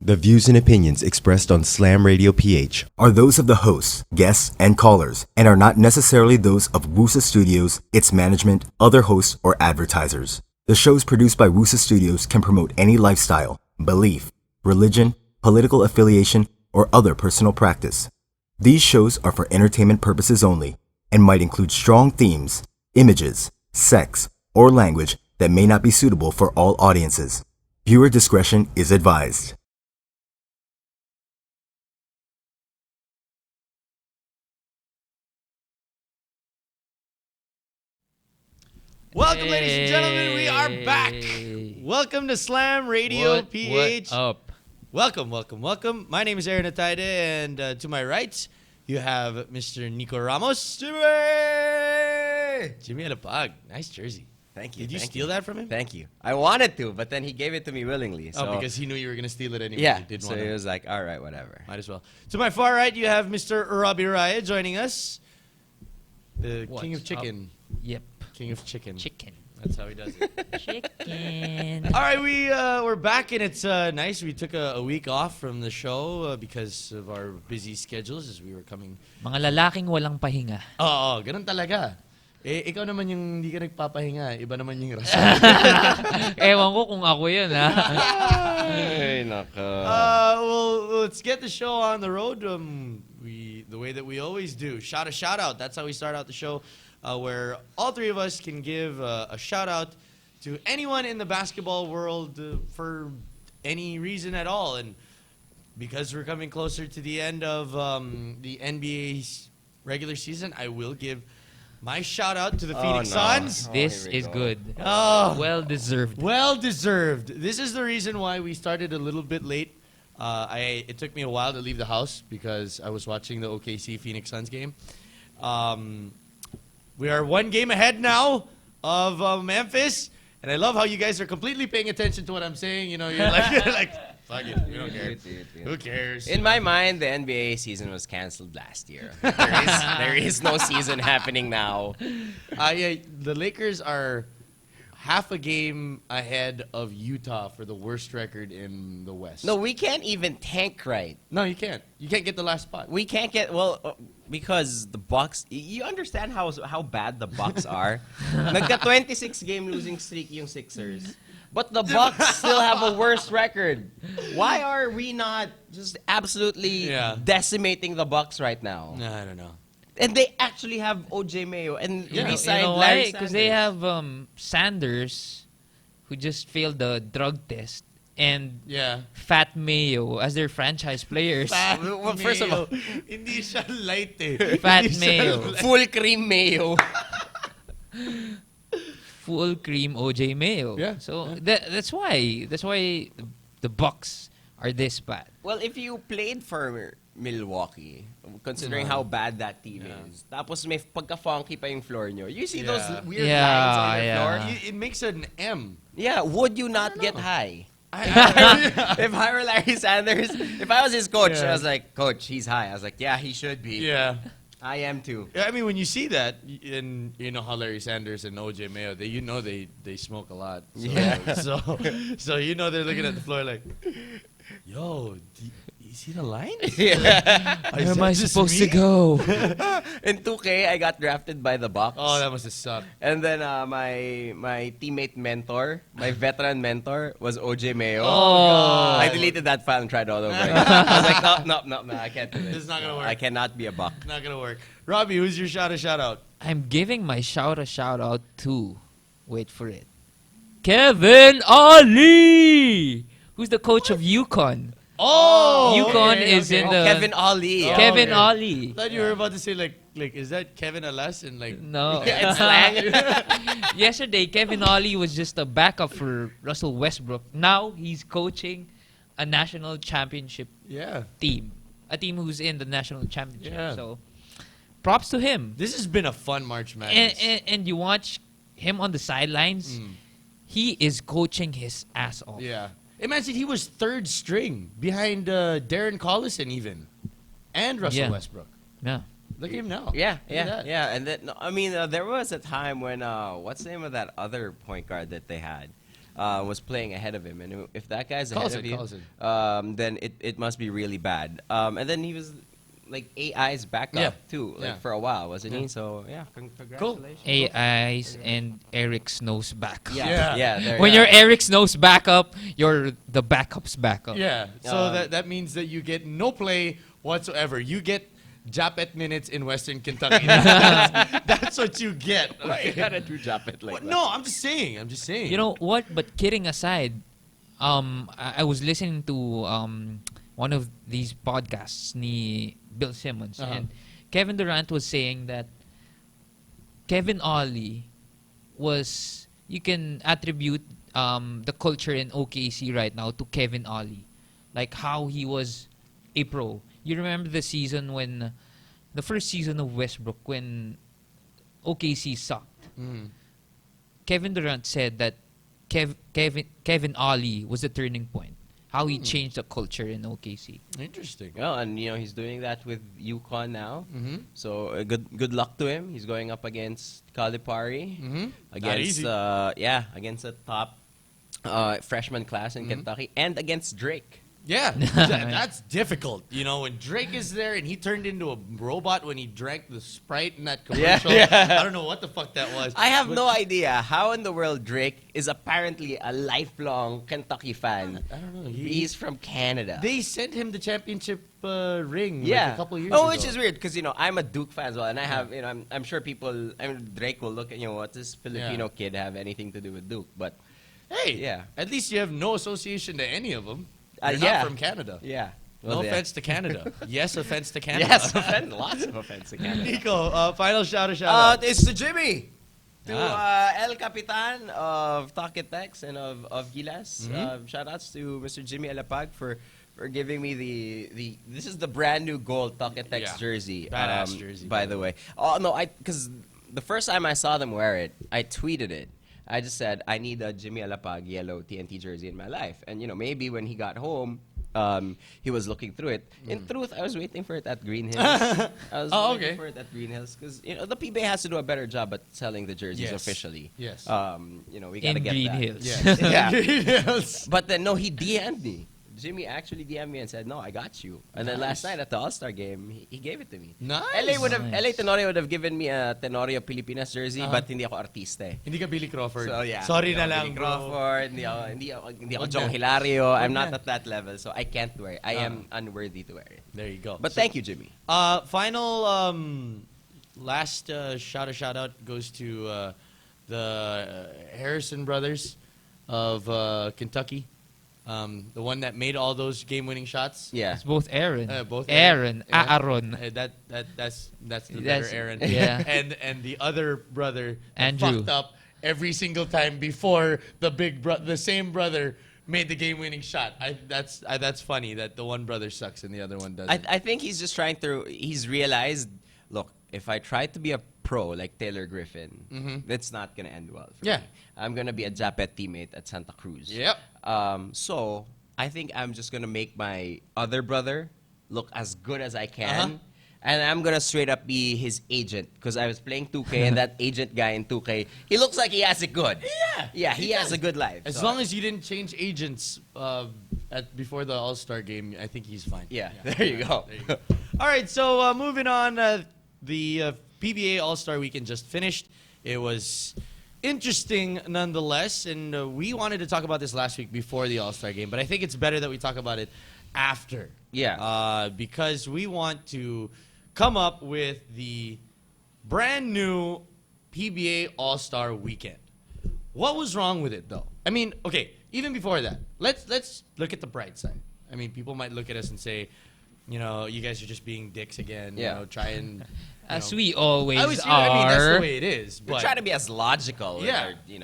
The views and opinions expressed on Slam Radio PH are those of the hosts, guests, and callers, and are not necessarily those of Wusa Studios, its management, other hosts, or advertisers. The shows produced by Wusa Studios can promote any lifestyle, belief, religion, political affiliation, or other personal practice. These shows are for entertainment purposes only and might include strong themes, images, sex, or language that may not be suitable for all audiences. Viewer discretion is advised. Welcome, ladies and gentlemen. We are back. Welcome to Slam Radio PH. What up? Welcome. My name is Atayde, and to my right, you have Mr. Nikko Ramos. Jimmy Alapag. Nice jersey. Thank you. Did you steal that from him? Thank you. I wanted to, but then he gave it to me willingly. So. Oh, because he knew you were going to steal it anyway. Yeah, He didn't so want he to. was like, all right, whatever. Might as well. To my far right, you have Mr. Robi Raya joining us. The King of Chicken. Yep. King of Chicken. Chicken. That's how he does it. Chicken. All right, we're back, and it's nice. We took a week off from the show because of our busy schedules as we were coming. Mga lalaking walang pahinga. Oo, ganun talaga. Eh, ikaw naman yung hindi ka nagpapahinga. Iba naman yung rason. Ewan ko kung ako yun, ha? Ay, naka. Well, let's get the show on the road. The way that we always do. Shout out. That's how we start out the show. Where all three of us can give a shout out to anyone in the basketball world for any reason at all. And because we're coming closer to the end of the NBA's regular season, I will give my shout out to the Phoenix Suns. This is go. good. Oh, Well deserved. well deserved. This is the reason why we started a little bit late. It took me a while to leave the house because I was watching the OKC Phoenix Suns game. We are one game ahead now of Memphis, and I love how you guys are completely paying attention to what I'm saying. You know, you're like, fuck it, we don't care. Who cares? In my mind, the NBA season was canceled last year. There is no season happening now. Yeah, the Lakers are half a game ahead of Utah for the worst record in the West. No, we can't even tank right. No, you can't. You can't get the last spot. We can't get, because the Bucks, you understand how bad the Bucks are? Nagka 26 game losing streak yung Sixers. But the Bucks still have a worse record. Why are we not just absolutely decimating the Bucks right now? No, I don't know. And they actually have OJ Mayo and we signed You know Larry why? Sanders. Because they have Sanders, who just failed the drug test, and Fat Mayo as their franchise players. Well, first of all, hindi siya light eh. Fat Hindi siya Mayo. light. full cream mayo. Full cream OJ Mayo. Yeah. So that's why the Bucks are this bad. Well, if you played for Milwaukee, considering how bad that team is, tapos may pagka-funky pa yung floor nyo, you see those weird lines on the floor? It makes an M. Yeah, would you not get high? If I were Larry Sanders, if I was his coach, I was like, Coach, he's high. I was like, yeah, he should be. Yeah. I am too. I mean, when you see that, and you know how Larry Sanders and OJ Mayo, they smoke a lot. So, Yeah. So you know they're looking at the floor like, yo, you see the line? Where am I supposed to go? In 2K, I got drafted by the Bucks. Oh, that must have sucked. And then my teammate mentor, my veteran mentor, was OJ Mayo. Oh. I deleted that file and tried all over again. I was like, no, I can't do this. This is not gonna work. I cannot be a Buck. Not gonna work. Robbie, who's your shout out? I'm giving my shout out to, wait for it, Kevin Ali, who's the coach of UConn. Oh, UConn is in the Kevin Ali. Kevin okay. Ali. I thought you were about to say like is that Kevin Alas and like No. It's slang. Yesterday, Kevin Ali was just a backup for Russell Westbrook. Now he's coaching a national championship team, a team who's in the national championship. Yeah. So, props to him. This has been a fun March Madness. And you watch him on the sidelines. He is coaching his ass off. Yeah. Imagine he was third string behind Darren Collison even. And Russell Westbrook. Yeah. Look at him now. Yeah. Look at that. And then, I mean, there was a time when, what's the name of that other point guard that they had? was playing ahead of him, and if that guy's ahead Calls of it, you, calls it. then it must be really bad. And then he was like AI's backup Yeah. too, like Yeah. for a while, wasn't Yeah. he? So yeah, congratulations. AIs and Eric Snow's backup. Yeah, Yeah. there When you you're go. Eric Snow's backup, you're the backup's backup. Yeah. So Um, that means that you get no play whatsoever. You get Japet minutes in Western Kentucky. That's what you get. Why you Okay? gotta do Japet like What? that? No, I'm just saying. I'm just saying. You know what? But kidding aside, I was listening to one of these podcasts, ni Bill Simmons, Uh-huh. and Kevin Durant was saying that Kevin Ollie was, you can attribute the culture in OKC right now to Kevin Ollie, like how he was a pro. You remember the season when, the first season of Westbrook, when OKC sucked. Mhm. Kevin Durant said that Kevin Ollie was the turning point. How he changed the culture in OKC. Interesting. Well, and he's doing that with UConn now. Mm-hmm. So good luck to him. He's going up against Calipari, Mm-hmm. against easy. against a top freshman class in Kentucky, and against Drake. Yeah, that's difficult. You know, when Drake is there and he turned into a robot when he drank the Sprite in that commercial. yeah. I don't know what the fuck that was. I have But- no idea how in the world Drake is apparently a lifelong Kentucky fan. I don't know. He's from Canada. They sent him the championship ring yeah, like a couple years ago. which is weird because I'm a Duke fan as well, and I have I'm sure people. Drake will look at what does Filipino kid have anything to do with Duke, but Hey, Yeah. at least you have no association to any of them. You're yeah. not from Canada. yeah. No Well, yeah. offense to Canada. Yes, offense to Canada. Yes, lots of offense to Canada. Nico, final shout out. It's to Jimmy. To Ah. El Capitan of Talkitex and of Gilas. Shout outs to Mr. Jimmy Alapag for giving me the this is the brand new gold Talkitex Yeah. jersey. Badass jersey, by the way. Oh no, because the first time I saw them wear it, I tweeted it. I just said I need a Jimmy Alapag yellow TNT jersey in my life, and maybe when he got home, he was looking through it. In truth, I was waiting for it at Green Hills. I was waiting for it at Green Hills because the PBA has to do a better job at selling the jerseys Yes. officially. Yes. We gotta In get Green that. Hills. Yes. Yeah. Yes. But then no, he DM'd me. Jimmy actually DM'd me and said, "No, I got you." And then last night at the All-Star game, he gave it to me. Nice. LA Tenorio would have given me a Tenorio Pilipinas jersey, but hindi ako artista eh. Hindi ka Billy Crawford. So yeah. Sorry hindi na ako lang, Billy bro. Crawford, hindi ako Wag Jong na. Hilario. I'm Wag not na. at that level, so I can't wear it. I am unworthy to wear it. There you go. But thank you, Jimmy. Final last shout out goes to the Harrison brothers of Kentucky. The one that made all those game-winning shots. Yeah. It's both Aaron. Both Aaron. Yeah. Aaron. That's the better That's- Aaron. yeah. and the other brother that Andrew. fucked up every single time before the same brother made the game-winning shot. That's funny that the one brother sucks and the other one doesn't. I think he's just he's realized, look, if I try to be a pro like Taylor Griffin, that's not going to end well for Yeah. me. I'm going to be a Japet teammate at Santa Cruz. Yep. So I think I'm just going to make my other brother look as good as I can. And I'm going to straight up be his agent because I was playing 2K and that agent guy in 2K, he looks like he has it good. Yeah. Yeah, he has a good life. As so- long as you didn't change agents before the All-Star game, I think he's fine. Yeah, there you go. There you go. All right, so moving on, the PBA All-Star Weekend just finished. It was interesting nonetheless, and we wanted to talk about this last week before the All-Star game, but I think it's better that we talk about it after. Yeah. Because we want to come up with the brand new PBA All-Star Weekend. What was wrong with it, though? I mean, okay, even before that, let's look at the bright side. I mean, people might look at us and say, you guys are just being dicks again. Yeah. Try and As we always I mean, that's are. the way it is. We're But trying to be as logical. Yeah. Dick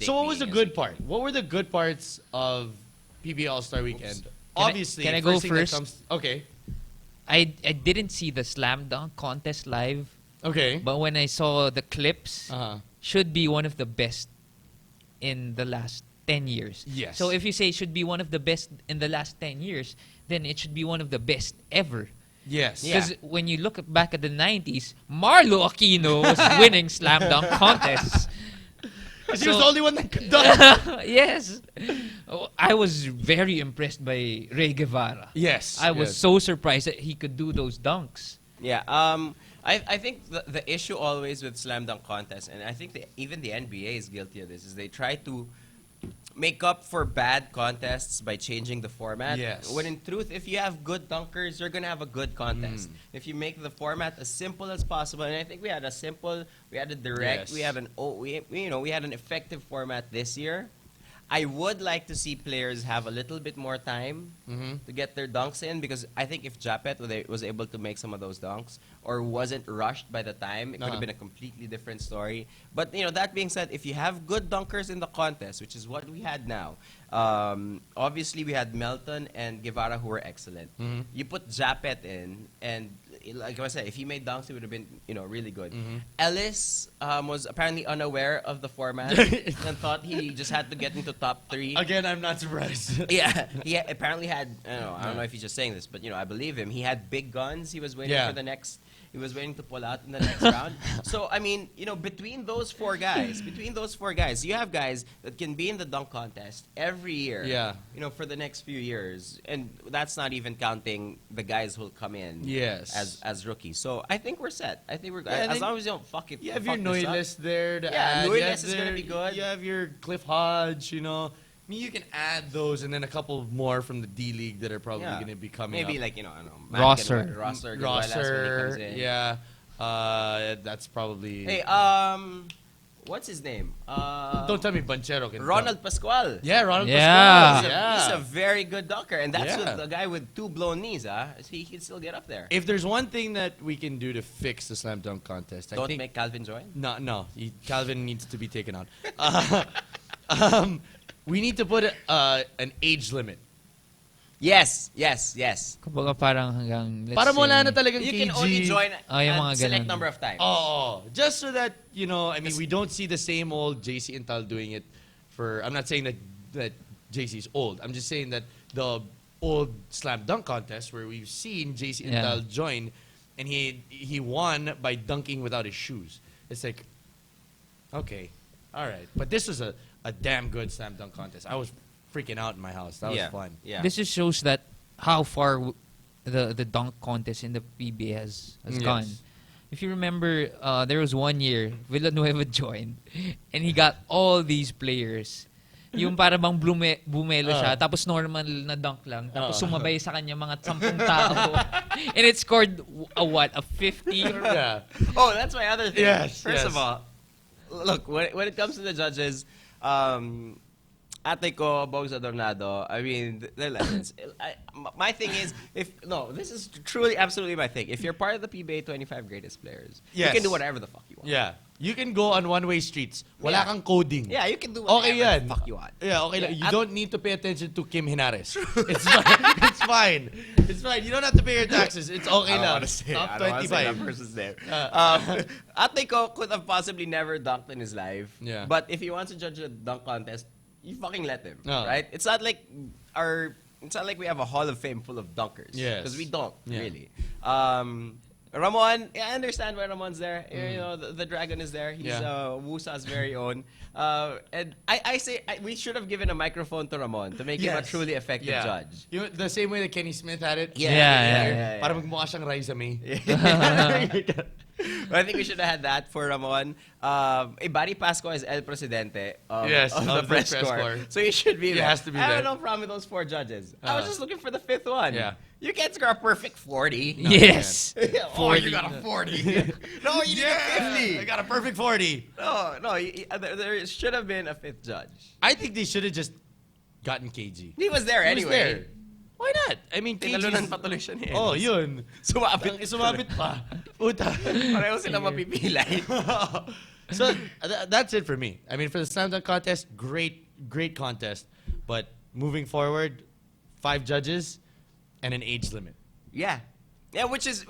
so, what was the being good as- part? What were the good parts of PBA All-Star Weekend? I- Obviously, can I go first thing that first? comes- okay. I didn't see the slam dunk contest live, Okay. but when I saw the clips, Uh-huh. should be one of the best in the last 10 years. Yes. So if you say should be one of the best in the last 10 years, then it should be one of the best ever. Yes. Because when you look back at the 90s, Marlo Aquino was winning slam dunk contests. Because he was the only one that could dunk. Yes. Oh, I was very impressed by Ray Guevara. Yes. I was so surprised that he could do those dunks. Yeah. I think the issue always with slam dunk contests, and I think even the NBA is guilty of this, is they try to make up for bad contests by changing the format. Yes. When in truth, if you have good dunkers, you're gonna have a good contest. If you make the format as simple as possible, and I think we had a simple, we had a direct, Yes. we had we had an effective format this year. I would like to see players have a little bit more time to get their dunks in, because I think if Japet was able to make some of those dunks or wasn't rushed by the time, it could have been a completely different story. But that being said, if you have good dunkers in the contest, which is what we had now, obviously we had Melton and Guevara who were excellent. You put Japet in, and like I said, if he made dunks, it would have been really good. Ellis was apparently unaware of the format and thought he just had to get into top 3. Again, I'm not surprised. Yeah, he apparently had. I don't know if he's just saying this, but I believe him. He had big guns. He was waiting for the next. He was waiting to pull out in the next round. So I mean, between those four guys, you have guys that can be in the dunk contest every year. Yeah. For the next few years, and that's not even counting the guys who'll come in. Yes. As rookies. So I think we're set. I think we're good. Yeah, As long as you don't fuck it. You have fuck your this up. Noyles there to Yeah, add. Noyles is gonna be good. You have your Cliff Hodge, I mean, you can add those and then a couple more from the D League that are probably going to be coming Maybe up. like, I don't know. Rosser. Rosser when he comes in. Yeah. That's probably... Hey, what's his name? Don't tell me Banchero can Ronald Pascual. Yeah, Ronald Yeah. Pascual. He's a very good dunker, and that's Yeah. with the guy with 2 blown knees. He can still get up there. If there's one thing that we can do to fix the slam dunk contest, I Don't think... make Calvin join. No. Calvin needs to be taken out. We need to put an age limit. Yes. Kumbaga parang hanggang, let's Para wala say- na talagang You KG. can only join yung a mga select ganun. number of times. Oh, just so that, I mean, we don't see the same old JC Intal doing it for... I'm not saying that JC's old. I'm just saying that the old slam dunk contest where we've seen JC Intal join, and he won by dunking without his shoes. It's like, okay, all right. But this was a damn good slam dunk contest. I was freaking out in my house. That was fun. Yeah. This just shows that how far the dunk contest in the PBA has gone. If you remember, there was one year Villanueva joined, and he got all these players. Yung para bang bumelo siya, tapos normal na dunk lang, tapos sumabay sa kanya mga 10 tao. And it scored a 50? Yeah. Oh, that's my other thing. Yes, First yes. of all, look, when it comes to the judges, Ate ko, Bogs Adornado, I mean, they're legends. My thing is, this is truly, absolutely my thing. If you're part of the PBA 25 greatest players, you Yes. can do whatever the fuck you want. Yeah. You can go on one-way streets. Wala Yeah. kang coding. Yeah, you can do whatever Okay yan. the fuck you want. Yeah, okay lang. You At- don't need to pay attention to Kim Hinares. It's fine. It's fine. It's fine. You don't have to pay your taxes. It's okay lang. Top 25. person's name. Ate ko could have possibly never dunked in his life. Yeah. But if he wants to judge a dunk contest, you fucking let him. No. Right? It's not like we have a Hall of Fame full of dunkers. Yes. Because we don't, Yeah. really. Ramon, I understand why Ramon's there. The dragon is there. He's Yeah. Wusa's very own. And I say we should have given a microphone to Ramon to make him a Yes. truly effective judge. The same way that Kenny Smith had it. Yeah. Para magmukha siyang Raisa May. But I think we should have had that for Ramon. Barry Pasco is El Presidente of, Yes, of of the the press press corps. corps. So he should be He there. has to be I there. have no problem with those 4 judges. I was just looking for the 5th one. Yeah. You can't score a perfect 40. Yes. Oh, you got a 40. No, you need a 50. I got a perfect 40. No, there should have been a 5th judge. I think they should have just gotten KG. He was there He was anyway. there. Why not? I mean, Tinalunan KG's... pa tuloy siya ni Oh, Ellis. yun. Sumabit. Sumabit pa. Puta. Pareho sila mapipilay. So that's it for me. I mean, for the slam dunk contest, great contest. But moving forward, 5 judges and an age limit. Yeah, which is,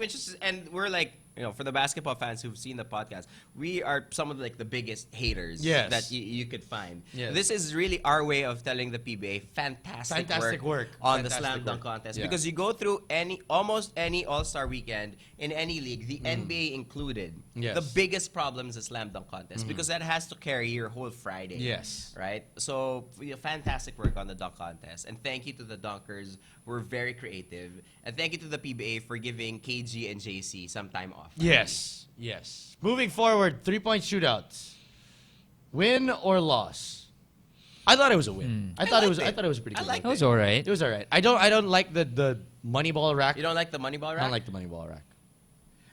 and we're like for the basketball fans who've seen the podcast, we are some of like the biggest haters Yes. that you could find. Yes. This is really our way of telling the PBA fantastic work on the Fantastic slam dunk work. contest, Yeah. because you go through almost any All-Star weekend in any league, the NBA included. Yes. The biggest problem is the slam dunk contest because that has to carry your whole Friday. Yes. Right? So, fantastic work on the dunk contest. And thank you to the dunkers. We're very creative. And thank you to the PBA for giving KG and JC some time off. Yes. Moving forward, 3-point shootouts. Win or loss? I thought it was a win. I thought it was a pretty good liked That win. was alright. It was all right. I don't like the money ball rack. You don't like the money ball rack? I don't like the money ball rack.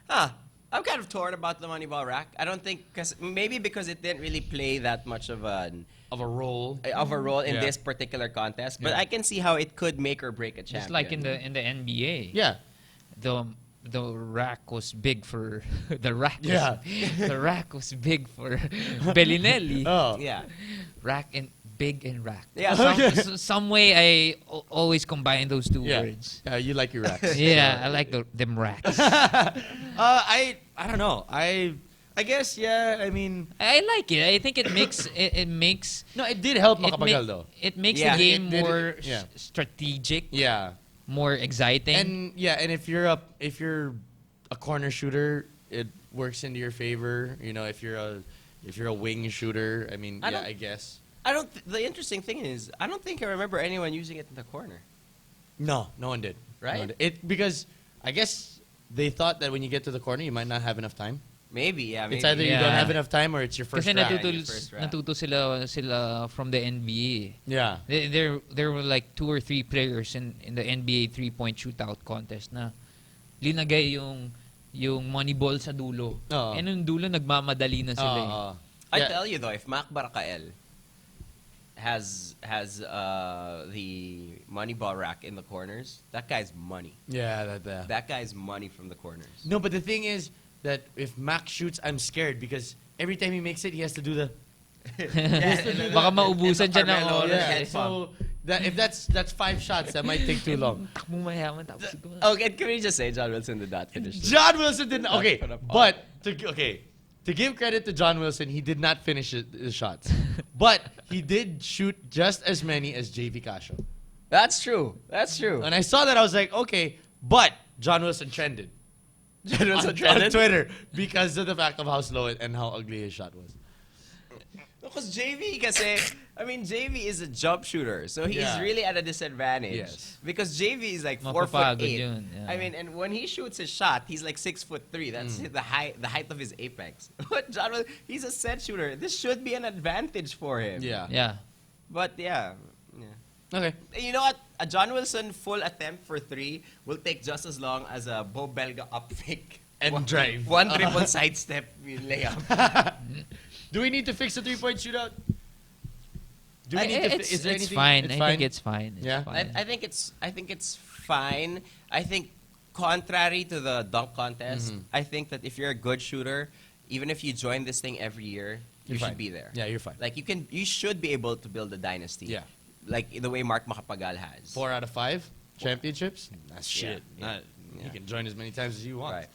Huh. I'm kind of torn about the money ball rack. I don't think, maybe because it didn't really play that much of a role. in Yeah. this particular contest. But Yeah. I can see how it could make or break a champion. Just like in the NBA. Yeah. The rack was big for the rack. Yeah. The rack was big for Bellinelli. Oh. Yeah. Rack and big and rack. Yeah. Some way I always combine those two Yeah. words. You like your racks. Yeah, I like them racks. I don't know. I guess I mean I like it. I think it makes it makes no, it did help it, makapagal though. it makes Yeah. the game It did- more yeah. strategic, Yeah. more exciting. And if you're a corner shooter, it works into your favor. If you're a wing shooter, I mean, I don't- I guess. The interesting thing is, I don't think I remember anyone using it in the corner. No one did. Right? No one did. It because I guess they thought that when you get to the corner, you might not have enough time. Maybe, yeah. Maybe. It's either you Yeah. don't have enough time or it's your first Kasi rack. First round. natuto sila from the NBA. Yeah. There were like 2 or 3 players in the NBA 3-point shootout contest na linagay yung money ball sa dulo. Oo. And yung dulo nagmamadali na sila. eh. I Yeah. tell you though, if Mac Barakael has the money ball rack in the corners, that guy's money. Yeah, That guy's money from the corners. No, but the thing is that if Mac shoots, I'm scared because every time he makes it, he has to do the. Baka maubusan dyan ng Carmelo, oras. head So if that's 5 shots, that might take too long. Takbo mayaman tapos ito. Okay, can we just say John Wilson did not finish this? John Wilson didn't. Okay, Put up but to give credit to John Wilson, he did not finish the shots, but he did shoot just as many as JV Casio. That's true. That's true. And I saw that, I was like, okay, but John Wilson trended. John Wilson on trended? Twitter because of the fact of how slow and how ugly his shot was. Because JV, JV is a jump shooter, so he's Yeah. really at a disadvantage. Yes. Because JV is like 4'8". Mapapagod yun, yeah. I mean, and when he shoots his shot, he's like 6'3". That's the height of his apex. But he's a set shooter. This should be an advantage for him. Yeah. Yeah. But yeah. Okay. You know what? A John Wilson full attempt for 3 will take just as long as a Bo Belga up fake. And drive. One triple sidestep layup. Do we need to fix the 3-point shootout? Do we I- need to? it's Is there it's anything? fine. It's I fine? think it's fine. It's Yeah? fine. I think it's fine. I think contrary to the dunk contest, I think that if you're a good shooter, even if you join this thing every year, you You're should fine. be there. Yeah, you're fine. Like you should be able to build a dynasty. Yeah. Like the way Mark Macapagal has. 4 out of 5 championships. That's shit. Yeah. You can join as many times as you want. Right.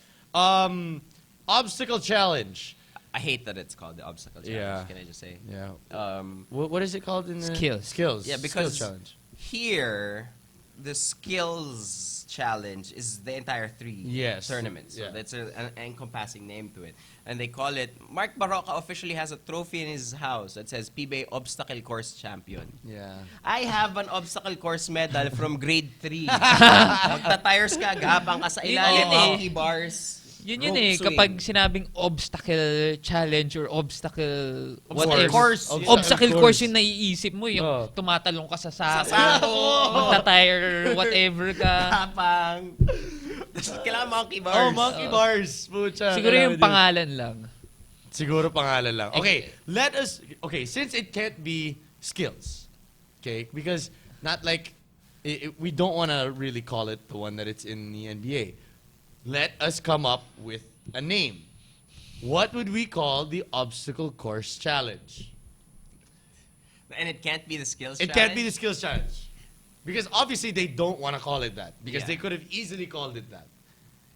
Obstacle challenge. I hate that it's called the obstacle challenge. Yeah. Can I just say? Yeah. What is it called in the Skills. Skills. Yeah, because Skills challenge. here, the skills challenge is the entire 3 Yes. tournaments. So Yeah. that's an encompassing name to it. And they call it, Mark Barroca officially has a trophy in his house that says PBA Obstacle Course Champion. Yeah. I have an obstacle course medal from grade 3. Magta-tires ka, gapang ka sa ilalim, Yun eh. monkey bars. Yun rope eh, swing. kapag sinabing obstacle challenge or obstacle whatever. course. Obstacle course yung naiisip mo, yung Oh. tumatalong ka sa Sa sako, sako. magta-tire, whatever ka. Gapang. Kailangan monkey bars. Oh, monkey bars. Pucha. Siguro yung pangalan lang. Siguro pangalan lang. Okay, since it can't be skills, okay, because not like, we don't want to really call it the one that it's in the NBA. Let us come up with a name. What would we call the obstacle course challenge? And it can't be the skills It challenge? can't be the skills challenge. Because obviously they don't want to call it that. Because Yeah. they could have easily called it that.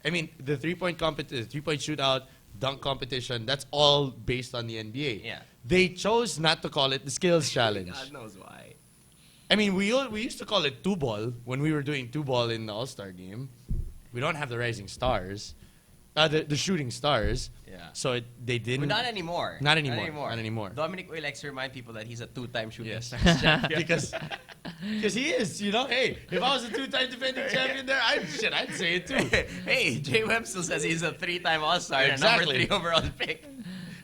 I mean, the 3-point shootout, dunk competition, that's all based on the NBA. Yeah. They chose not to call it the skills challenge. God knows why. I mean, we used to call it 2-ball when we were doing 2-ball in the All-Star game. We don't have the rising stars, the shooting stars. Yeah. So they didn't. But not anymore. Not anymore. Not anymore. Dominic Uy likes to remind people that he's a 2-time shooting Yes. stars champion. because he is, you know. Hey, if I was a 2-time defending champion there, I'd say it too. Hey, Jay Webb still says he's a 3-time All-Star and a Exactly. number 3 overall pick.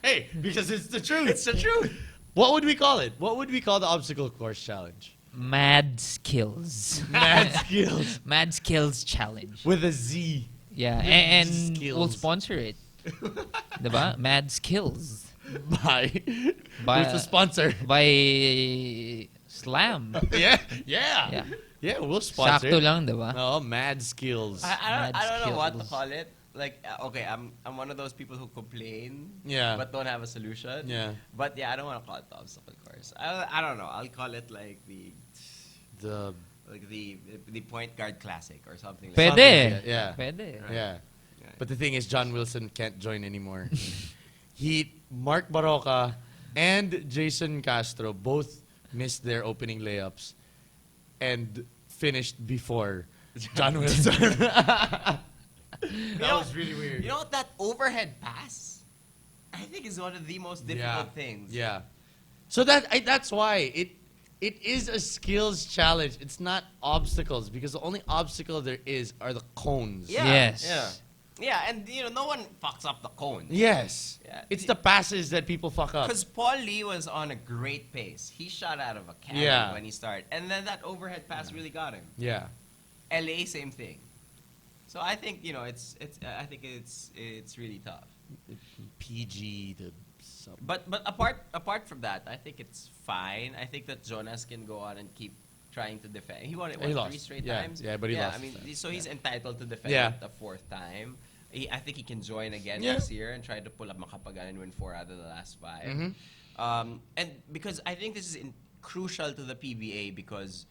Hey, because it's the truth. It's the truth. What would we call it? What would we call the obstacle course challenge? Mad skills. Mad skills Mad skills challenge. with a Z. Yeah, Mad and skills. we'll sponsor it. Diba? Mad skills. By By- who's the sponsor? By Slam. Yeah. We'll sponsor Sakto it. lang, diba? Oh, mad skills. I don't know what to skills. call it. Like, okay, I'm one of those people who complain, Yeah. but don't have a solution. Yeah. But yeah, I don't want to call it the obstacle course. I don't know. I'll call it like The the point guard classic or something. Like Pwede. Something, yeah. Pwede. Yeah. Yeah. But the thing is, John Wilson can't join anymore. Mark Baroka and Jason Castro both missed their opening layups and finished before John Wilson. That was really weird. You know what? That overhead pass, I think, is one of the most difficult things. Yeah. So that's why it is a skills challenge. It's not obstacles because the only obstacle there is are the cones. Yeah. Yes. Yeah. Yeah, and no one fucks up the cone. Yes. Yeah. It's the passes that people fuck up. Because Paul Lee was on a great pace. He shot out of a cannon Yeah. when he started. And then that overhead pass really got him. Yeah. LA, same thing. So I think, I think it's really tough. PG the sub. But apart from that, I think it's fine. I think that Jonas can go on and keep trying to defend. He won it He lost. 3 straight Yeah. times. Yeah, but he lost I mean, this time. so he's entitled to defend Yeah. it the 4th time. I think he can join again Yeah. next year and try to pull up Makapagan and win 4 out of the last 5. Mhm. And because I think this is crucial to the PBA because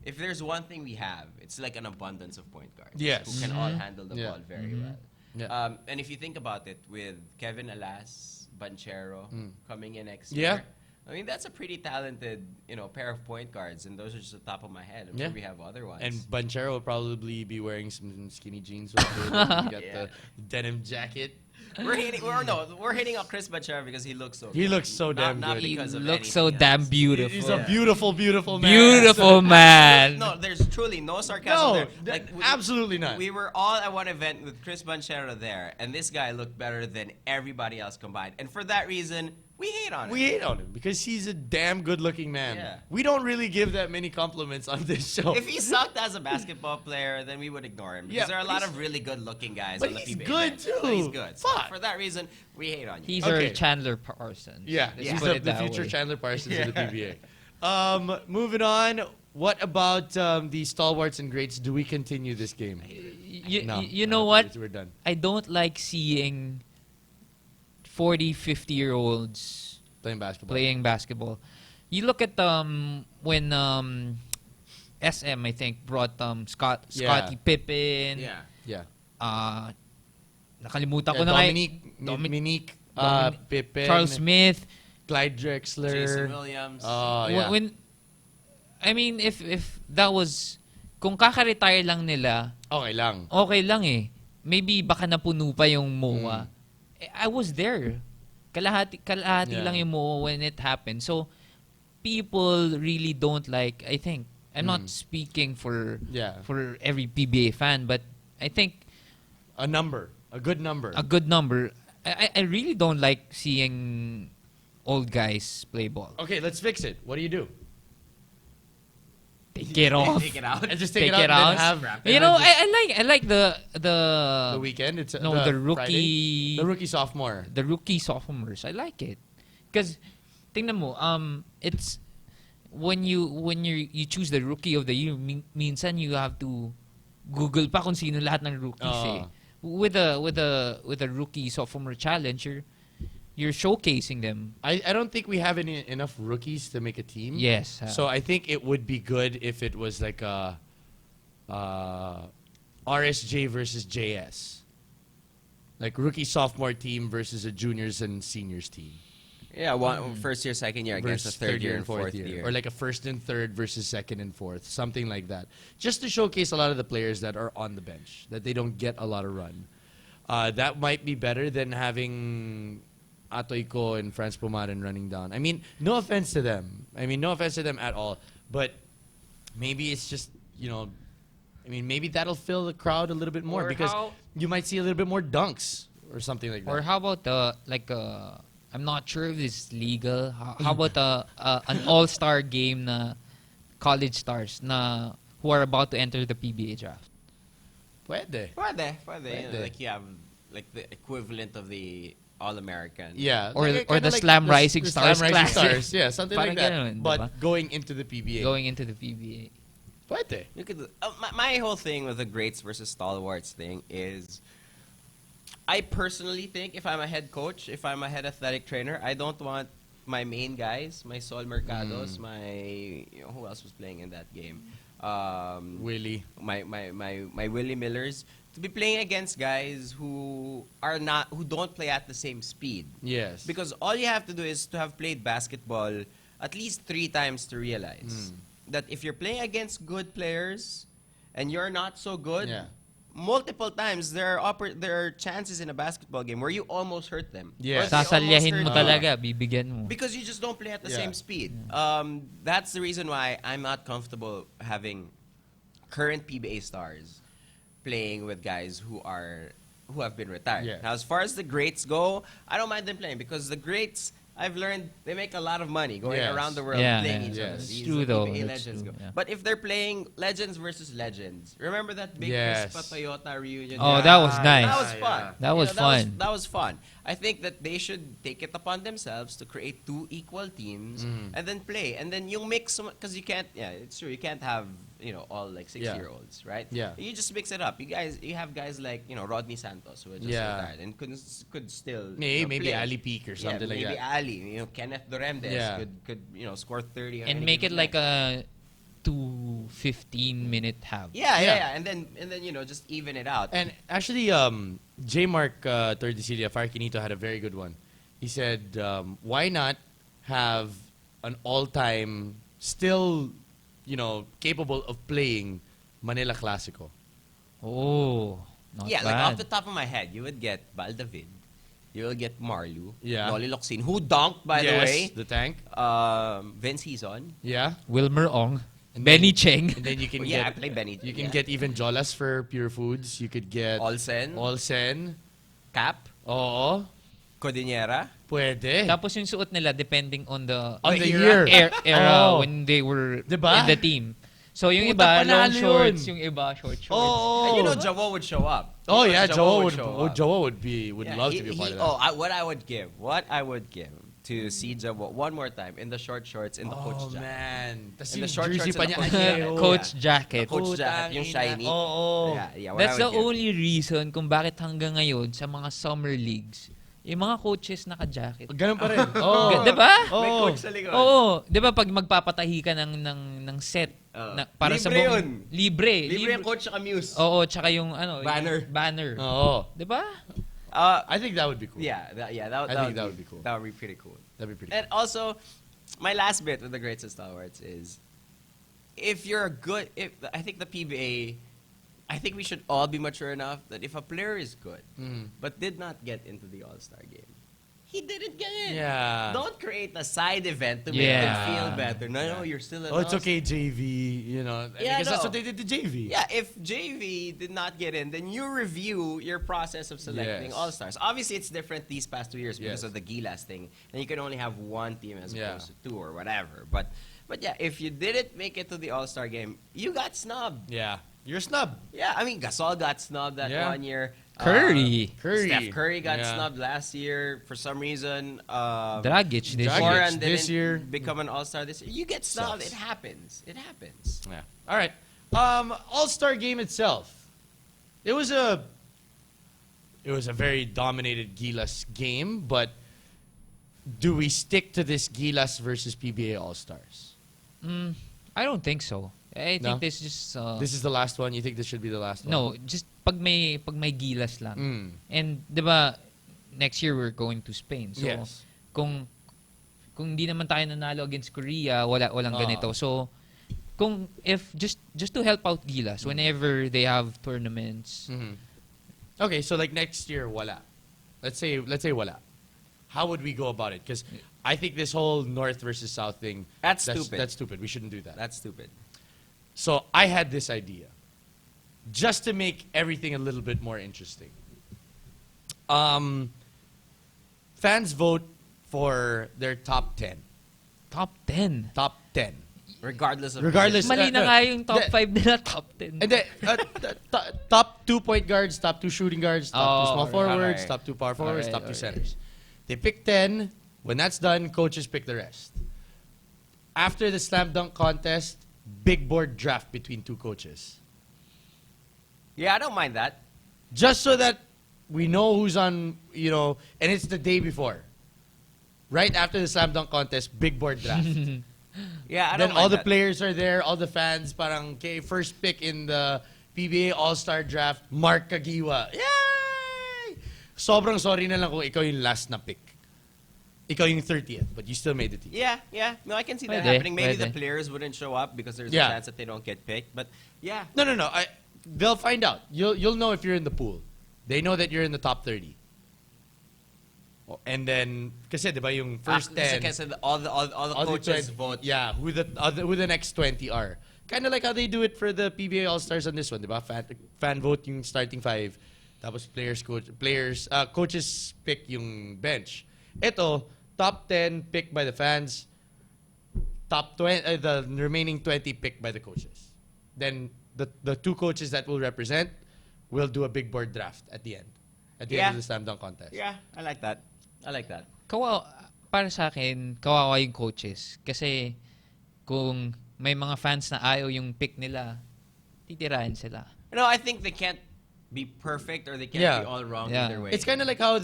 if there's one thing we have, it's like an abundance of point guards Yes. who can all handle the Yeah. ball very well. Yeah. And if you think about it, with Kevin Alas, Banchero coming in next Yeah. year, I mean that's a pretty talented, pair of point guards, and those are just the top of my head. I'm Yeah. sure we have other ones. And Banchero will probably be wearing some skinny jeans. With it. We got Yeah. the denim jacket. we're hitting on Chris Banchero because he looks so. He good. looks so damn not good. He because of looks so anything damn else. beautiful. He's a beautiful, beautiful man. Beautiful man. No, there's truly no sarcasm No, there. absolutely not. We were all at one event with Chris Banchero there, and this guy looked better than everybody else combined. And for that reason, we hate on him. We hate on him because he's a damn good-looking man. Yeah. We don't really give that many compliments on this show. If he sucked as a basketball player, then we would ignore him. Because Yeah, there are a but lot he's- of really good-looking guys but on the he's PBA good, event. too. So he's good. So Fuck. for that reason, we hate on you. He's Okay. our Chandler Parsons. Yeah, Let's he's put the it that future way. Chandler Parsons of the Yeah. PBA. Moving on. What about the stalwarts and greats? Do we continue this game? No, You know what? We're done. I don't like seeing 40, 50-year-olds Playing basketball. playing basketball. You look at when SM I think brought Scottie Yeah. Pippen. Yeah. Yeah. Nakalimutan ko na nga. Dominique, Pippen, Charles Smith. Clyde Drexler, Jason Williams. Oh, yeah. I mean if that was kung kaka-retire lang nila, okay lang. okay lang eh. Maybe baka napuno pa yung MOA. I was there. Kalahati Yeah. lang yung MOA when it happened. So people really don't like, I think, I'm not speaking for Yeah. for every PBA fan, but I think A number. A good number. a good number. I really don't like seeing old guys play ball. Okay, let's fix it. What do you do? Take it off. Take it out. And just Take take, it it out and out. then have You know, I like the the weekend. It's no, the rookie Friday? The rookie sophomore. the rookie sophomores. I like it because tingnan mo, it's when you choose the rookie of the year, minsan you have to Google pa kung sino lahat ng rookies eh. With a rookie sophomore challenge, you're showcasing them. I don't think we have enough rookies to make a team. Yes. So I think it would be good if it was like a RSJ versus JS. Like rookie sophomore team versus a juniors and seniors team. Yeah, first year, second year against a Versus third year and fourth year. Or like a first and third versus second and fourth. Something like that. Just to showcase a lot of the players that are on the bench. That they don't get a lot of run. That might be better than having Atoyko and Franz Pumarin running down. I mean, no offense to them. No offense to them at all. But maybe it's just, maybe that'll fill the crowd a little bit more. Or Because how- you might see a little bit more dunks or something like that. Or how about I'm not sure if this is legal. How about an all-star game na college stars na who are about to enter the PBA draft? Pwede. Pwede. You know, like you have like the equivalent of the All-American. Yeah. Or like, the kinda Slam Rising the Stars Slam Rising Classic. Stars. Yeah, something like Parang that. ganun, But diba? going into the PBA. Going into the PBA. Pwede. You could. My whole thing with the greats versus stalwarts thing is, I personally think if I'm a head coach, if I'm a head athletic trainer, I don't want my main guys, my Sol Mercados, who else was playing in that game? Willie. My Willie Millers to be playing against guys who don't play at the same speed. Yes. Because all you have to do is to have played basketball at least 3 times to realize that if you're playing against good players and you're not so good, multiple times there are chances in a basketball game where you almost hurt them. Yes. Or they almost Sasalyahin hurt mo you. talaga, bibigyan mo. Because you just don't play at the Yeah. same speed. That's the reason why I'm not comfortable having current PBA stars playing with guys who have been retired. Yes. Now, as far as the greats go, I don't mind them playing because the greats, I've learned, they make a lot of money going Yes. around the world Yeah, playing yeah. each other. Yes. These True are though, PBA that's legends true, go. yeah. But if they're playing legends versus legends, remember that big Yes. Crispa Toyota reunion? Oh, that was nice. That was fun. That was fun. That was fun. I think that they should take it upon themselves to create 2 equal teams and then play. And then you mix some, because you can't, it's true, you can't have, all like 6-year-olds, right? Yeah. You just mix it up. You have guys like, Rodney Santos who had just retired and could still Maybe play. Ali Peak or something like maybe that. Ali, Kenneth Doremdes Yeah. could score 30 on And any make it given like night. a 2 15-minute half. Yeah. And then just even it out. And actually, J. Mark Tordesillas Farquinito had a very good one. He said, why not have an all-time, still, capable of playing Manila Clasico? Oh, not like bad. off the top of my head, you would get Baldavid, you will get Marlu, Yeah. Noli Locsin, who dunked by the way, the tank. Vince Hizon. Yeah. Wilmer Ong, And Benny then- Cheng. And then you can I get play Benny. you can get even Jolas for Pure Foods. You could get Olsen. Cap, Oo. Codinera. Pwede. Tapos yung suot nila depending on the On the era. year. era Oh. when they were Diba? in the team. So yung Puta, iba long panalo shorts, yun. yung iba short shorts. Oh. And Jawo would show up. Oh You know, yeah, Joe would. show Oh, up. Joe would Yeah, love to be a part of that. what I would give to see Jawo one more time in the short shorts in the coach jacket. man. Tas And yung the short jersey shorts pa and niya. the Ayaw. Coach jacket. Coach jacket, yung shiny. Oo. Yeah, what That's I the would give. only reason kung bakit hanggang ngayon sa mga summer leagues, yung mga coaches naka-jacket. Ganun pa rin. Oh. Diba? May Oh. coach sa likod. Oo, 'di ba pag magpapatahi ka ng set para sa Libre buong yun. libre. Libre yung coach sa Muse. Oo, tsaka yung banner. Oo. 'Di ba? I think that would be cool. That I think that would be cool. That would be pretty cool. That'd be pretty And also, my last bit with the greats and stalwarts is, if you're a good, I think the PBA, I think we should all be mature enough that if a player is good, but did not get into the All-Star game, he didn't get in. Yeah. Don't create a side event to make Yeah. them feel better. No, you're still an Oh, it's All-Star. okay, JV. Yeah, because that's no. what they did to JV. Yeah, if JV did not get in, then you review your process of selecting Yes. All-Stars. Obviously, it's different these past 2 years because Yes. of the Gilas thing. And you can only have one team as Yeah. opposed to 2 or whatever. But yeah, if you didn't make it to the All-Star game, you got snubbed. Yeah. You're a snub. Yeah, I mean, Gasol got snubbed that Yeah. 1 year. Curry. Steph Curry got Yeah. snubbed last year for some reason. Dragic this Dragic. year. Moran this didn't year. become an All-Star this year. You get snubbed. Sucks. It happens. It happens. Yeah. All right. All-Star game itself. It was a very dominated Gilas game, but do we stick to this Gilas versus PBA All-Stars? I don't think so. I No? think this just This is the last one. You think this should be the last one? no, just pag may gilas lang. Mm. And 'di ba next year we're going to Spain. So Yes. kung hindi naman tayo nanalo against Korea, walang ganito. So kung if just to help out Gilas whenever they have tournaments. Mhm. Okay, so like next year, wala. Let's say wala. How would we go about it? Because I think this whole North versus South thing, That's stupid. That's stupid. We shouldn't do that. That's stupid. So I had this idea, just to make everything a little bit more interesting. Fans vote for their top 10. Top 10. Top 10. Regardless of Regardless- Mali na nga yung top the- 5 nila, top 10. And then, top 2 point guards, top 2 shooting guards, top 2 small alright, forwards, alright. top 2 power forwards, Alright, top 2 alright. centers. They pick 10. When that's done, coaches pick the rest. After the slam dunk contest, big board draft between 2 coaches. Yeah, I don't mind that. Just so that we know who's on, and it's the day before. Right after the slam dunk contest, big board draft. Yeah, I Then don't all mind the that. players are there, all the fans, parang, okay, first pick in the PBA All-Star Draft, Mark Kagiwa. Yay! Sobrang sorry na lang kung ikaw yung last na pick. Ikaw yung 30th, but you still made the team. Yeah. No, I can see that Pwede, happening. Maybe the pwede. players wouldn't show up because there's Yeah. a chance that they don't get picked. But yeah, No. They'll find out. You'll know if you're in the pool. They know that you're in the top 30. Oh, and then, kasi di ba yung first 10, Kasi all the all the coaches 20 vote. Yeah, who the next 20 are. Kind of like how they do it for the PBA All-Stars on this one, di ba? Fan vote yung starting 5. Tapos coaches pick yung bench. Ito, top 10 picked by the fans. Top 20, the remaining 20 picked by the coaches. Then the 2 coaches that will represent will do a big board draft at the end. At the end of the slam dunk contest. Yeah, I like that. Para sa akin, kawawa yung coaches. Kasi kung may mga fans na ayaw yung pick nila, titirahin sila. No, I think they can't be perfect or they can't Yeah. be all wrong Yeah. either way. It's kind of like how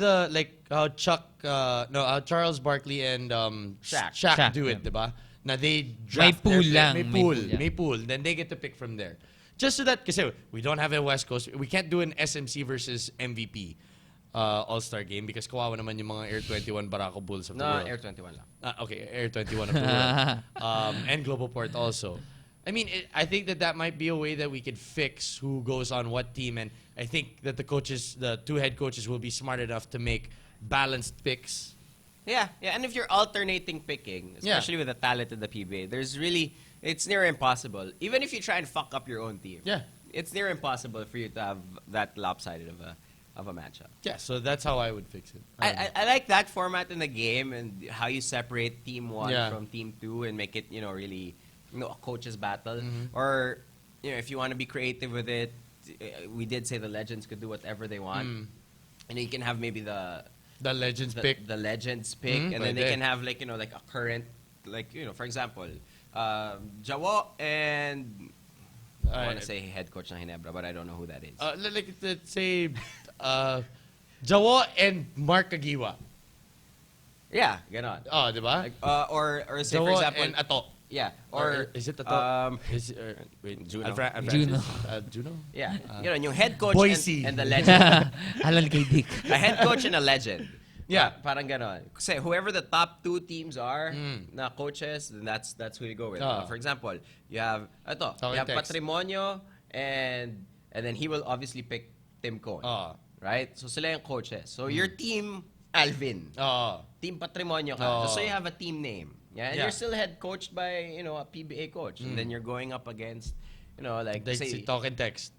how Charles Barkley and Shaq. Shaq do Yeah. it, diba? Na they draft pool their lang, may may pool, pool, yeah. may pool. Then they get to pick from there. Just so that, kasi we don't have a West Coast, we can't do an SMC versus MVP All-Star game because kawawa naman yung mga Air 21 Barako Bulls of the No, world. Air 21 lang. Okay, Air 21 of the world. And Global Port also. I mean, I think that might be a way that we could fix who goes on what team. And I think that the 2 head coaches will be smart enough to make balanced picks. Yeah. And if you're alternating picking, especially with the talent in the PBA, it's near impossible. Even if you try and fuck up your own team, Yeah. it's near impossible for you to have that lopsided of a matchup. Yeah, so that's how I would fix it. I like that format in the game and how you separate team 1 Yeah. from team 2 and make it, really, a coach's battle. Mm-hmm. Or, if you want to be creative with it, we did say the legends could do whatever they want. And you can have maybe the Legends pick. the legends pick, Mhm, and then they pwede. can have like a current, for example, Jawo and I want to say head coach ng Ginebra, but I don't know who that is. Let's say Jawo and Mark Kagiwa. Yeah, ganon. Oh, di ba? Like, or say for Jawo example, and Ato. yeah, Or is it Ato? Wait, Juno. Juno. Juno? yeah, yung head coach Boise. and the legend, Alan kay Dick. a head coach and a legend. Yeah. Parang ganon. Kasi whoever the top 2 teams are na coaches, then that's who you go with. Ah. For example, you have you have text. Patrimonio and then he will obviously pick Tim Cone. Ah. Right? So sila yung coaches. So your team Alvin. Oh. Team Patrimonio ka. Oh. So you have a team name. Yeah, and Yeah. you're still head coached by, a PBA coach. And then you're going up against, like say, Talk and text.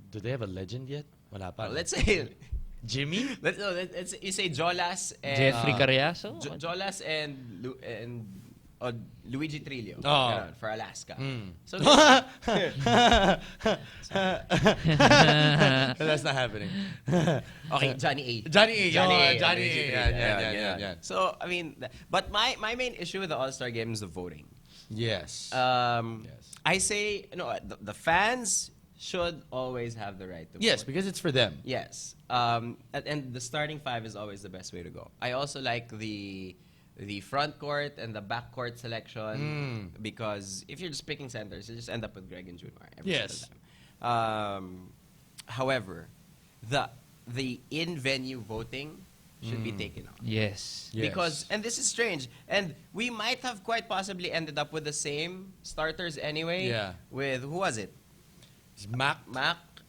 Do they have a legend yet? Wala pa. let's say Jimmy? let's you say Jolas and Jeffrey Carriazo? Jolas and Luigi Trillo Oh. Ganun, for Alaska. So That's not happening. okay, Johnny A. Johnny A. Johnny A. Johnny Luigi A. Trillo. Yeah. So I mean, but my main issue with the All-Star game is the voting. Yes. Yes. I say the fans should always have the right to Yes, vote. because it's for them. Yes. And the starting 5 is always the best way to go. I also like the the front court and the back court selection. Because if you're just picking centers, you just end up with Greg and Junmar every single time. However, the in-venue voting should be taken off. Yes. Because, and this is strange, and we might have quite possibly ended up with the same starters anyway. Yeah. With, who was it? It's Mac,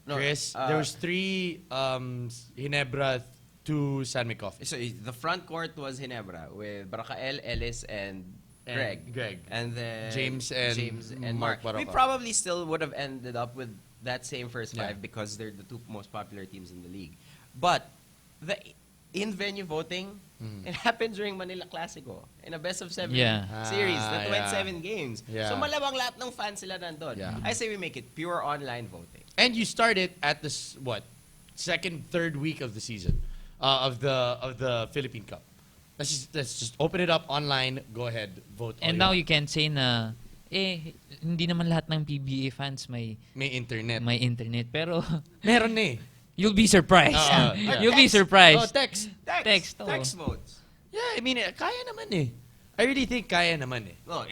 No, Chris. There was 3 Ginebra, 2 San Mikoff. So the front court was Ginebra with Bracael, Ellis, and Greg. And then James and Mark. Mark We Baraca. probably still would have ended up with that same first 5 because they're the 2 most popular teams in the league. But the in-venue voting, it happened during Manila Clasico in a best-of-7 series that went 7 games. Yeah. So malawang lahat ng fans sila nandun. Yeah. I say we make it pure online voting. And you started at the second, third week of the season of the Philippine Cup. Let's just open it up online. Go ahead, vote. And now you can say na hindi naman lahat ng PBA fans may internet. Pero Meron na eh. you'll be surprised. Yeah. You'll be surprised. Oh, text. Text votes. Yeah, I mean, kaya naman eh. I really think kaya naman eh. Look,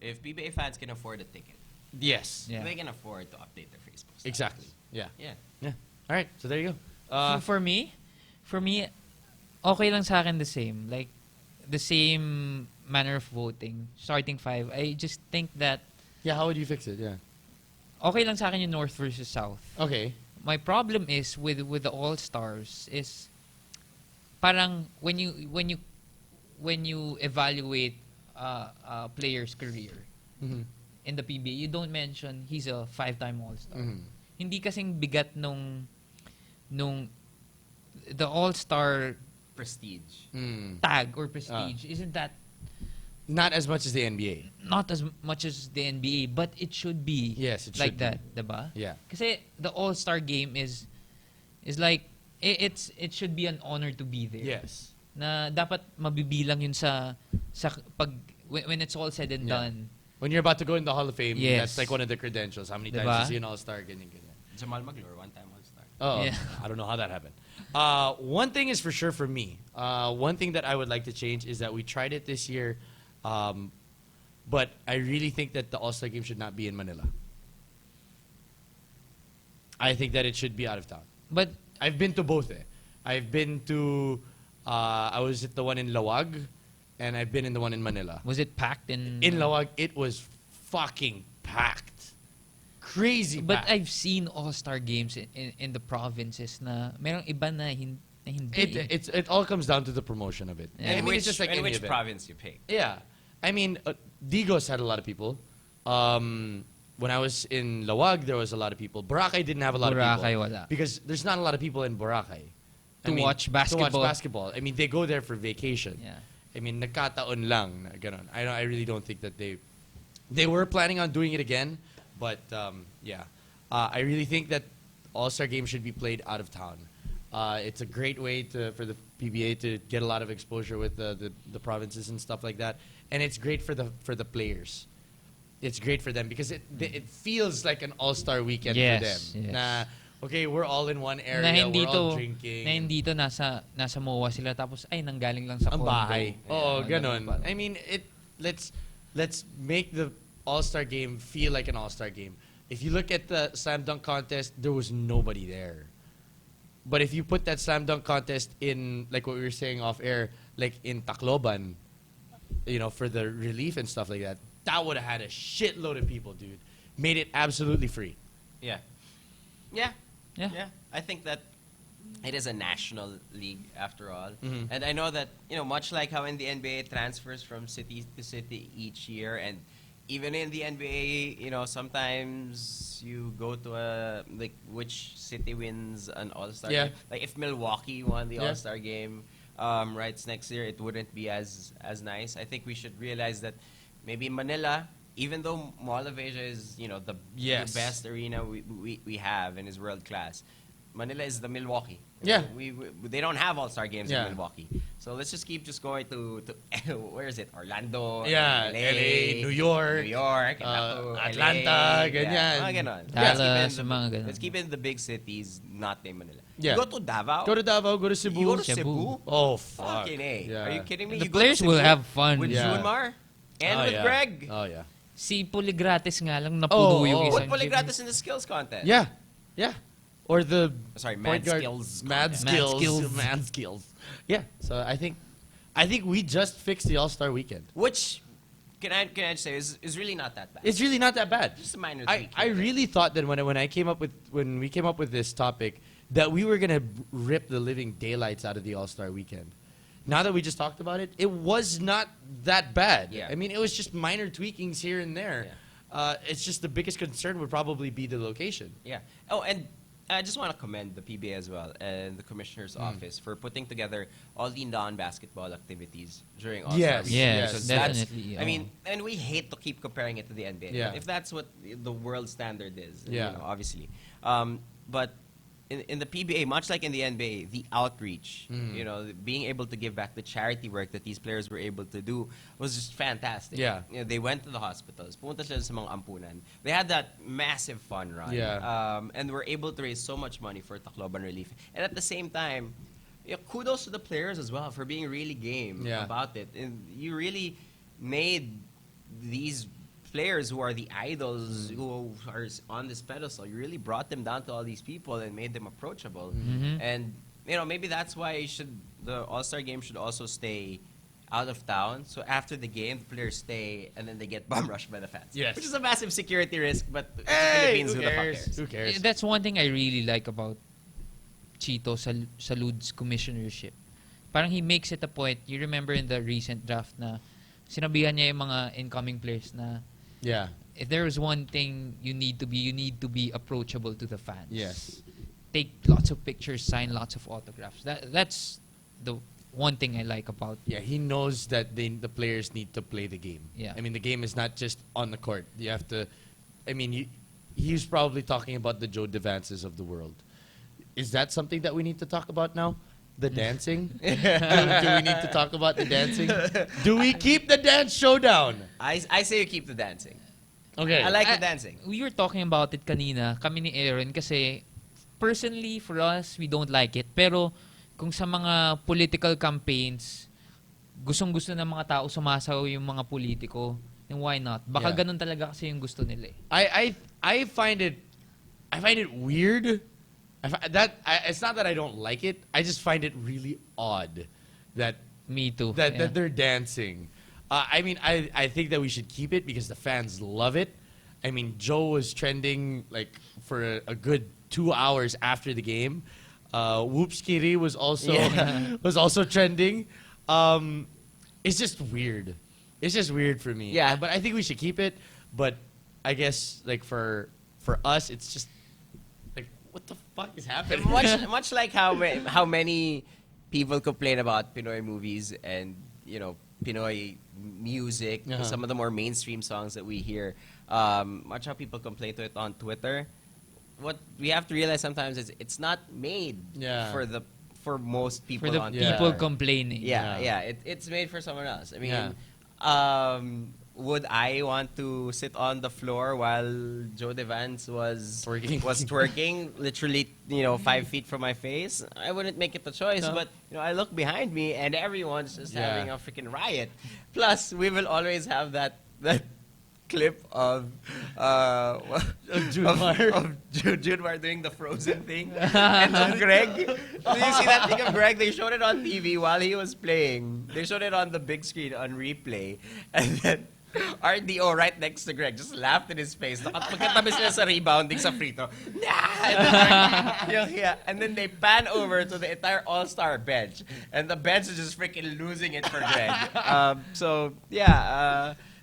if PBA fans can afford a ticket, Yes. Yeah. they can afford to update their Facebook status. Exactly. Yeah. Yeah. Yeah. All right. So there you go. For me, okay lang sa akin the same. Like, the same manner of voting. Starting 5. I just think that Yeah. How would you fix it? Yeah. okay lang sa akin yung North versus South. Okay. My problem is with the All-Stars is parang when you evaluate a player's career Mm-hmm. in the PBA, you don't mention he's a 5-time All-Star. Mm-hmm. Hindi kasing bigat nung the All-Star Prestige. tag or prestige. Isn't that Not as much as the NBA. not as much as the NBA, but it should be Yes, it like should that, diba? Yeah. Kasi the All-Star game is like it should be an honor to be there. Yes. Na dapat mabibilang yun sa pag when it's all said and Yeah. done. When you're about to go in the Hall of Fame, Yes. that's like one of the credentials. How many times Diba? is he an All-Star? Ganyan. Jamal Maglor, 1-time All-Star. Oh, Yeah. I don't know how that happened. One thing is for sure for me. One thing that I would like to change is that we tried it this year, but I really think that the All-Star game should not be in Manila. I think that it should be out of town. But I've been to both. I've been to. I was at the one in Lawag, and I've been in the one in Manila. was it packed in Lawag, it was fucking packed. Crazy But packed. I've seen All-Star games in the provinces na merong iba na hindi. It all comes down to the promotion of it. Yeah. And I And mean, it's just like and any which event. province you pick. Yeah. I mean, Digos had a lot of people. When I was in Lawag, there was a lot of people. Boracay didn't have a lot of Boracay people. wala. Because there's not a lot of people in Boracay. To watch basketball. To watch basketball. I mean, they go there for vacation. Yeah. I mean, nagkataon lang. Na ganon. I really don't think that they were planning on doing it again. But, yeah. I really think that All-Star Games should be played out of town. It's a great way for the PBA to get a lot of exposure with the provinces and stuff like that. And it's great for the players. It's great for them because it feels like an all-star weekend for them. Yes, yes. Na, okay, we're all in one area, na hindi we're all to drinking. na hindi to nasa MOA sila tapos ay nanggaling lang sa Ang condo. bahay. Oo, Yeah, ganon. parang- I mean, let's make the all-star game feel like an all-star game. If you look at the slam dunk contest, there was nobody there. But if you put that slam dunk contest in, like what we were saying off air, like in Tacloban, for the relief and stuff like that, that would have had a shitload of people, dude. Made it absolutely free. Yeah. Yeah. Yeah. Yeah. I think that it is a national league after all. Mhm. And I know that, much like how in the NBA transfers from city to city each year, and even in the NBA, sometimes you go to which city wins an All-Star Yeah. game. Like if Milwaukee won the Yeah. All-Star game rights next year, it wouldn't be as nice. I think we should realize that maybe Manila, even though Mall of Asia is, the Yes. best arena we have and is world class, Manila is the Milwaukee. Yeah. They don't have All-Star games Yeah. in Milwaukee. So let's just keep going to where is it? Orlando, Yeah, LA, New York, Atlanta, ganyan. Yeah, mga ganon. Dallas, mga ganon. Let's keep it in the big cities, not in Manila. Yeah. You go to Davao. Go to Davao, go to Cebu. You go to Cebu. Cebu? Oh, fuck. Fucking A. Yeah. Are you kidding me? The You go to players will Cebu have fun. with Yeah. Junmar and Oh, with yeah. Greg. Oh, yeah. Si Poligratis nga lang napuno yung oh. Put isang Poligratis in the skills contest. Yeah. Yeah. Or the Sorry, point mad guard- skills. Mad contest. skills. Mad skills. Yeah. So I think we just fixed the All-Star weekend. Which can I just say is really not that bad. It's really not that bad. Just a minor I tweak. really thought that when we came up with this topic that we were gonna rip the living daylights out of the All-Star weekend. Now that we just talked about it, it was not that bad. Yeah. I mean, it was just minor tweakings here and there. Yeah. It's just the biggest concern would probably be the location. Yeah. Oh, and I just want to commend the PBA as well and the commissioner's office for putting together all the non-basketball activities during All-Star Yes, Weekend. yes, Because definitely, I mean, and we hate to keep comparing it to the NBA. Yeah. But if that's what the world standard is, Yeah. obviously. But in the PBA, much like in the NBA, the outreach, being able to give back the charity work that these players were able to do was just fantastic. Yeah. They went to the hospitals, pumunta sila sa mga ampunan. They had that massive fun run. Yeah. And were able to raise so much money for Tacloban relief. And at the same time, kudos to the players as well for being really game Yeah. about it. And you really made these players who are the idols who are on this pedestal, you really brought them down to all these people and made them approachable. And maybe that's why the All-Star game should also stay out of town. So after the game, the players stay and then they get bum rushed by the fans. Yes. Which is a massive security risk, but it's the Hey, Philippines, who who the fuck cares? cares? Who cares? That's one thing I really like about Chito Salud's commissionership. Parang he makes it a point. You remember in the recent draft na sinabihan niya yung mga incoming players na Yeah. if there is one thing you need to be approachable to the fans. Yes. Take lots of pictures, sign lots of autographs. That's the one thing I like about. Yeah, he knows that the players need to play the game. Yeah. I mean, the game is not just on the court. You have to. I mean, he's probably talking about the Joe Devances of the world. Is that something that we need to talk about now? The dancing? do we need to talk about the dancing? Do we keep the dance showdown? I say you keep the dancing. Okay. I like the dancing. We were talking about it kanina, kami ni Aaron, kasi personally, for us, we don't like it. Pero kung sa mga political campaigns, gustong-gusto ng mga tao sumasaw yung mga politiko, then why not? Baka Yeah. ganun talaga kasi yung gusto nila eh. I find it weird. It's not that I don't like it. I just find it really odd that Me too. that Yeah. they're dancing. I mean, I think that we should keep it because the fans love it. I mean, Joe was trending like for a good 2 hours after the game. Whoops Kiri was also was also trending. It's just weird. It's just weird for me. Yeah. But I think we should keep it. But I guess like for us, it's just like what the fuck is happening? much like how many people complain about Pinoy movies and Pinoy music, Uh-huh. some of the more mainstream songs that we hear. Much how people complain to it on Twitter. What we have to realize sometimes is it's not made Yeah. for most people For the on Yeah. people Twitter. complaining. Yeah. It's made for someone else. I mean, Yeah. would I want to sit on the floor while Joe Devance was Twerking. twerking, literally, 5 feet from my face? I wouldn't make it the choice, No. but I look behind me and everyone's just Yeah. having a freaking riot. Plus, we will always have that clip of Junmar doing the Frozen thing, and of Greg. Do you see that thing of Greg? They showed it on TV while he was playing. They showed it on the big screen on replay, and then RDO right next to Greg just laughed in his face. Magkatabi sila sa rebounding sa free throw. And then they pan over to the entire All-Star bench, and the bench is just freaking losing it for Greg.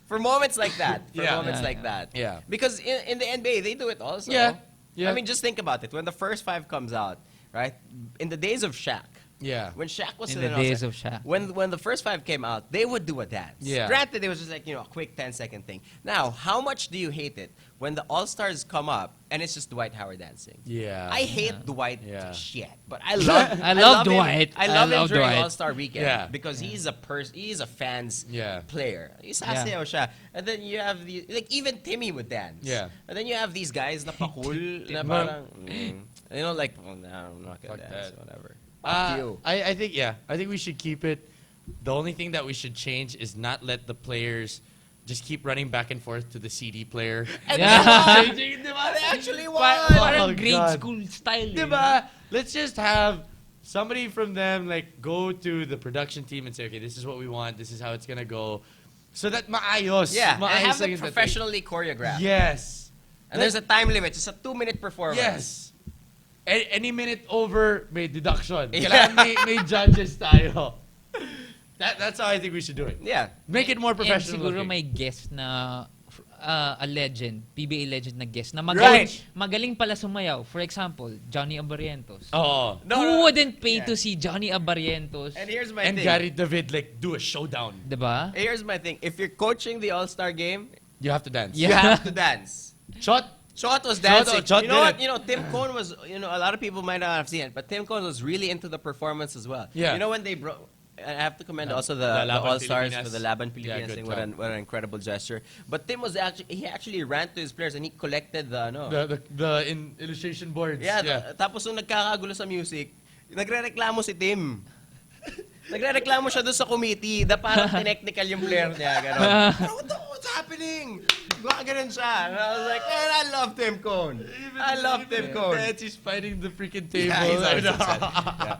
For moments like that. Yeah. Because in the NBA, they do it also. Yeah. I mean, just think about it. When the first 5 comes out, right? In the days of Shaq, Yeah. When Shaq was In still the an days All-Star, of Shaq. when the first 5 came out, they would do a dance. Yeah. Granted, it was just like, a quick 10-second thing. Now, how much do you hate it when the All-Stars come up and it's just Dwight Howard dancing? Yeah. I hate Dwight Yeah. shit, but I love I love him. Dwight. I love him love during Dwight. All-Star weekend Yeah. because he's a fan's Yeah. player. Isasayaw siya. And then you have the even Timmy would dance. Yeah. And then you have these guys na pakul na parang like no, I'm not gonna Fuck dance that. whatever. Fuck you. I think we should keep it. The only thing that we should change is not let the players just keep running back and forth to the CD player. Yeah. Changing, diba? They actually won. Parang Oh, grade God. school style. Diba? Let's just have somebody from them go to the production team and say, okay, this is what we want. This is how it's gonna go, so that maayos. Yeah, and maayos have lang it yung dating. professionally choreographed. Yes. And there's a time limit. It's a 2-minute performance. Yes. Any minute over, may deduction. Yeah. Kailangan may judges tayo. That's how I think we should do it. Yeah. Make it more And professional siguro looking. may guest na a legend, PBA legend na guest na Right. magaling pala sumayaw. For example, Johnny Abarientos. Oh. Who wouldn't pay to see Johnny Abarientos? And here's my And thing. Gary David do a showdown. Diba? Here's my thing. If you're coaching the All-Star game, You have to dance. Yeah. you have to dance. Shot. Shot was dancing. Shot you know did what? Tim Cone was. A lot of people might not have seen it, but Tim Cone was really into the performance as well. Yeah. You know when they broke. I have to commend also the Laban All-Stars Pilipinas. for the Laban Yeah, Pilipinas good thing. job. What an incredible gesture. But Tim was actually ran to his players and he collected the The illustration boards. Yeah, tapos nung nagkakagulo sa music, nagrereklamo si Tim. Nagrereklamo siya doon sa committee na parang technical yung player niya. Ganon. What's happening? Ganun siya. And I was like, man, I love Tim Cone. I love Tim Cone. Dance, he's fighting the freaking table. Yeah, he's always upset. Yeah.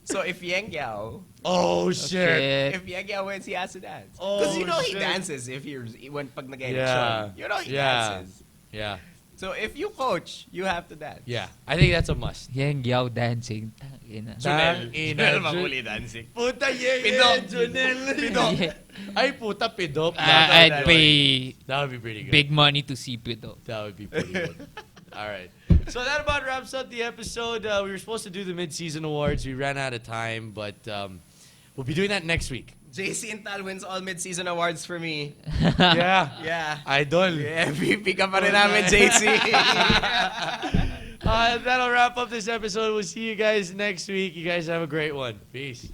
So if Yang Yao, Oh, shit. if Yang Yao wins, he has to dance. Oh, Because he shit. dances if when pag nag-election. Yeah. You know he Yeah. dances. Yeah. So if you coach, you have to dance. Yeah. I think that's a must. Yang Yao dancing. Tangina. Junel Mahuli dancing. Puta, yeah, Pidok. Junel. Yeah. Ay, puta, pidok. I'd pay That would be pretty good. big money to see Pito. That would be pretty good. All right. So that about wraps up the episode. We were supposed to do the mid-season awards. We ran out of time, but we'll be doing that next week. JC Intal wins all mid-season awards for me. Yeah. Yeah. Idol. MVP ka pa rin namin, JC. That'll wrap up this episode. We'll see you guys next week. You guys have a great one. Peace.